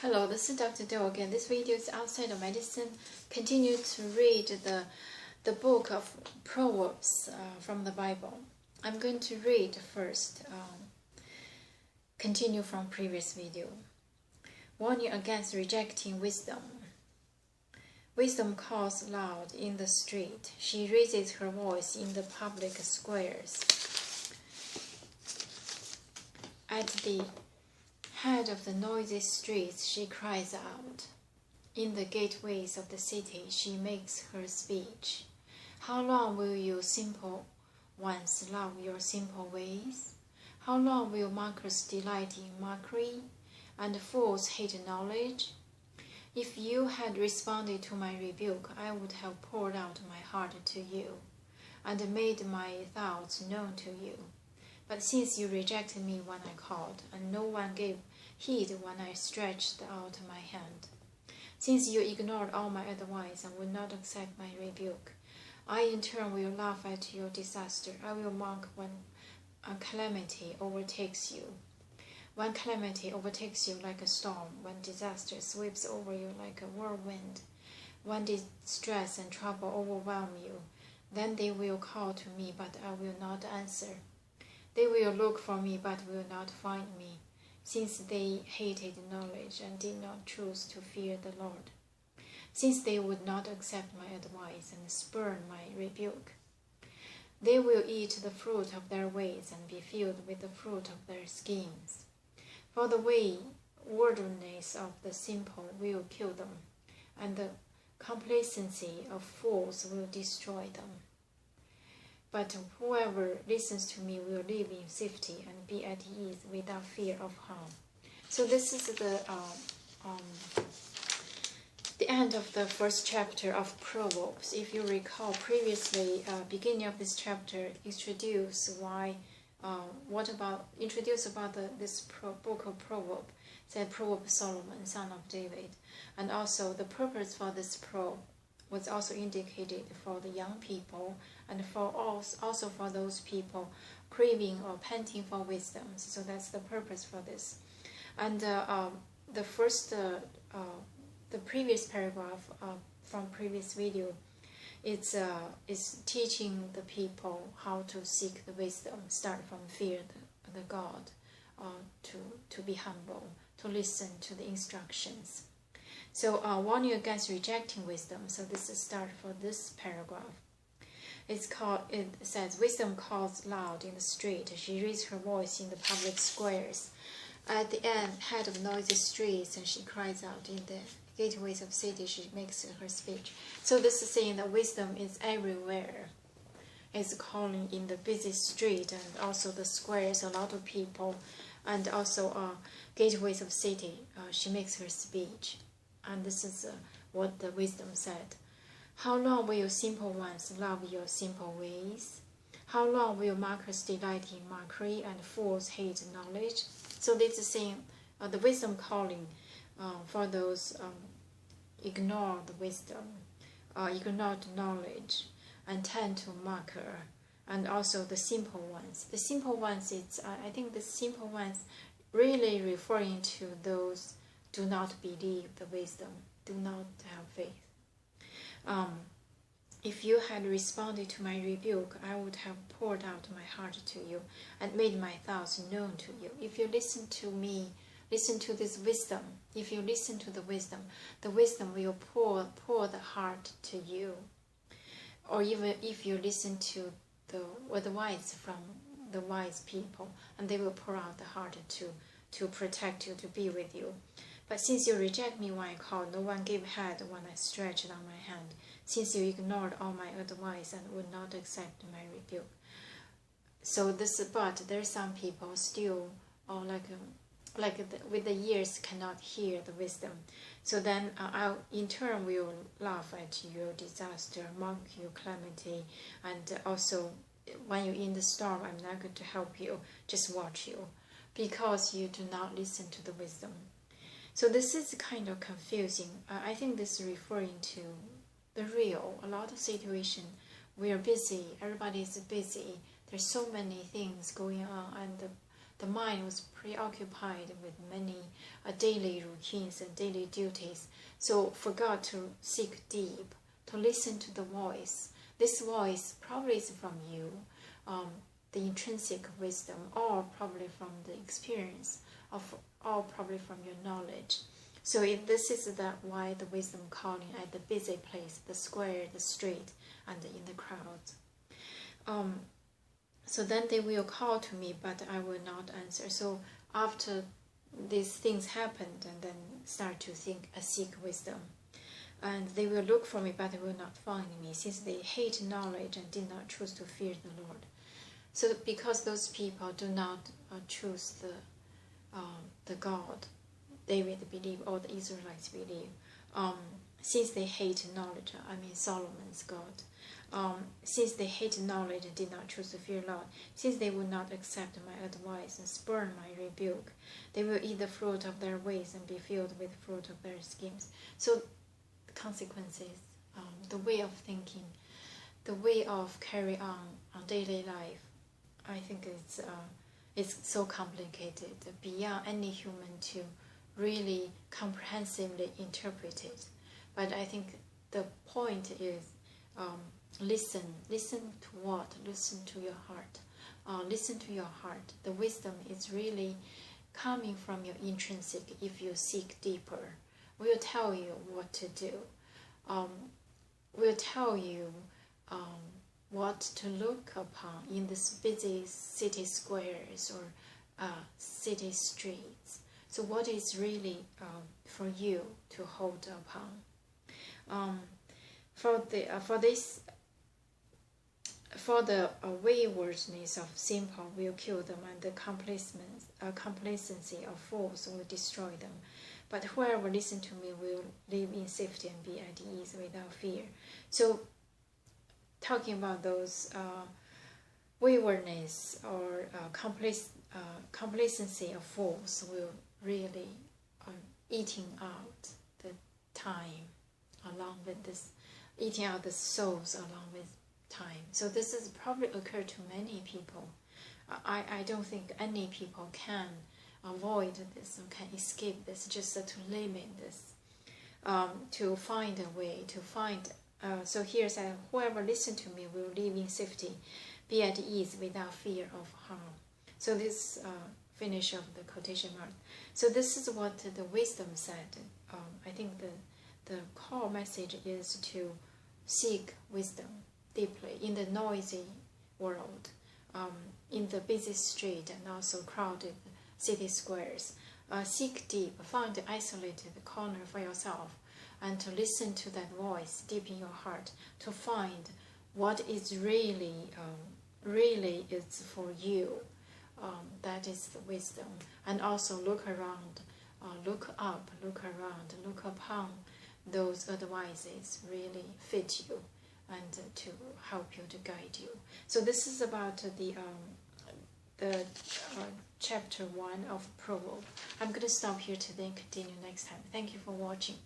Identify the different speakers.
Speaker 1: Hello, this is Dr. Do again. This video is outside of medicine. Continue to read the book of Proverbs from the Bible. I'm going to read first, continue from previous video. Warning against rejecting wisdom. Wisdom calls loud in the street. She raises her voice in the public squares. At the head of the noisy streets, she cries out. In the gateways of the city, she makes her speech. How long will you simple ones love your simple ways? How long will mockers delight in mockery, and fools hate knowledge? If you had responded to my rebuke, I would have poured out my heart to you, and made my thoughts known to you. But since you rejected me when I called, and no one gave heed when I stretched out my hand, since you ignored all my advice and would not accept my rebuke, I in turn will laugh at your disaster. I will mock when a calamity overtakes you. When calamity overtakes you like a storm, when disaster sweeps over you like a whirlwind, when distress and trouble overwhelm you, then they will call to me, but I will not answer. They will look for me, but will not find me, since they hated knowledge and did not choose to fear the Lord, since they would not accept my advice and spurn my rebuke. They will eat the fruit of their ways and be filled with the fruit of their schemes. For the waywardness of the simple will kill them, and the complacency of fools will destroy them. But whoever listens to me will live in safety and be at ease without fear of harm. So this is the end of the first chapter of Proverbs. If you recall previously, beginning of this chapter introduce about this book of Proverbs. Said Proverbs Solomon, son of David, and also the purpose for this proverb was also indicated for the young people and for also for those people craving or panting for wisdom. So that's the purpose for this. And the previous paragraph from previous video, is teaching the people how to seek the wisdom. Start from fear the God, to be humble, to listen to the instructions. So warning against rejecting wisdom. So this is start for this paragraph. It says, wisdom calls loud in the street. She raises her voice in the public squares. At the head of noisy streets, and she cries out in the gateways of cities. She makes her speech. So this is saying that wisdom is everywhere. It's calling in the busy street and also the squares, a lot of people, and also gateways of city. She makes her speech. And this is what the wisdom said. How long will simple ones love your simple ways? How long will mockers delight in mockery and fools hate knowledge? So this is saying the wisdom calling for those ignore the wisdom, ignore the knowledge, and tend to mock her, and also the simple ones. The simple ones, I think the simple ones really referring to those do not believe the wisdom, do not have faith. If you had responded to my rebuke, I would have poured out my heart to you and made my thoughts known to you. If you listen to me, listen to this wisdom. If you listen to the wisdom will pour the heart to you. Or even if you listen to the advice from the wise people, and they will pour out the heart to protect you, to be with you. But since you reject me when I called, no one gave heed when I stretched out my hand. Since you ignored all my advice and would not accept my rebuke. So but there are some people still, with the years, cannot hear the wisdom. So then I in turn will laugh at your disaster, mock your calamity, and also when you're in the storm, I'm not going to help you, just watch you, because you do not listen to the wisdom. So this is kind of confusing. I think this is referring to the real, a lot of situation. We are busy, everybody is busy. There's so many things going on, and the mind was preoccupied with many daily routines and daily duties, so forgot to seek deep, to listen to the voice. This voice probably is from you, the intrinsic wisdom, or probably from the experience, or probably from your knowledge. So if this is why the wisdom calling at the busy place, the square, the street, and in the crowd. So then they will call to me, but I will not answer. So after these things happened, and then start to seek wisdom. And they will look for me, but they will not find me, since they hate knowledge and did not choose to fear the Lord. So because those people do not choose the God David believed, or the Israelites believe, since they hate knowledge, I mean Solomon's God, since they hate knowledge and did not choose to fear Lord, since they would not accept my advice and spurn my rebuke, they will eat the fruit of their ways and be filled with the fruit of their schemes. So the consequences, the way of thinking, the way of carry on daily life, I think it's so complicated, beyond any human to really comprehensively interpret it. But I think the point is, listen to what? Listen to your heart. Listen to your heart. The wisdom is really coming from your intrinsic. If you seek deeper, will tell you what to do. Will tell you what to look upon in this busy city squares or city streets. So what is really for you to hold upon? For the waywardness of simple will kill them, and the complacency of fools will destroy them. But whoever listens to me will live in safety and be at ease without fear. So talking about those waywardness or complacency of fools will really eating out the time along with this, eating out the souls along with time. So this has probably occurred to many people. I don't think any people can avoid this or can escape this, just to limit this, to find a way, to find. So here says, whoever listens to me will live in safety, be at ease without fear of harm. So this finish of the quotation mark. So this is what the wisdom said. I think the core message is to seek wisdom deeply in the noisy world, in the busy street and also crowded city squares. Seek deep, find the isolated corner for yourself, and to listen to that voice deep in your heart, to find what is really is for you. That is the wisdom. And also look around, look up, look around, look upon those advices really fit you and to help you, to guide you. So this is about the chapter 1 of Proverbs. I'm going to stop here today and continue next time. Thank you for watching.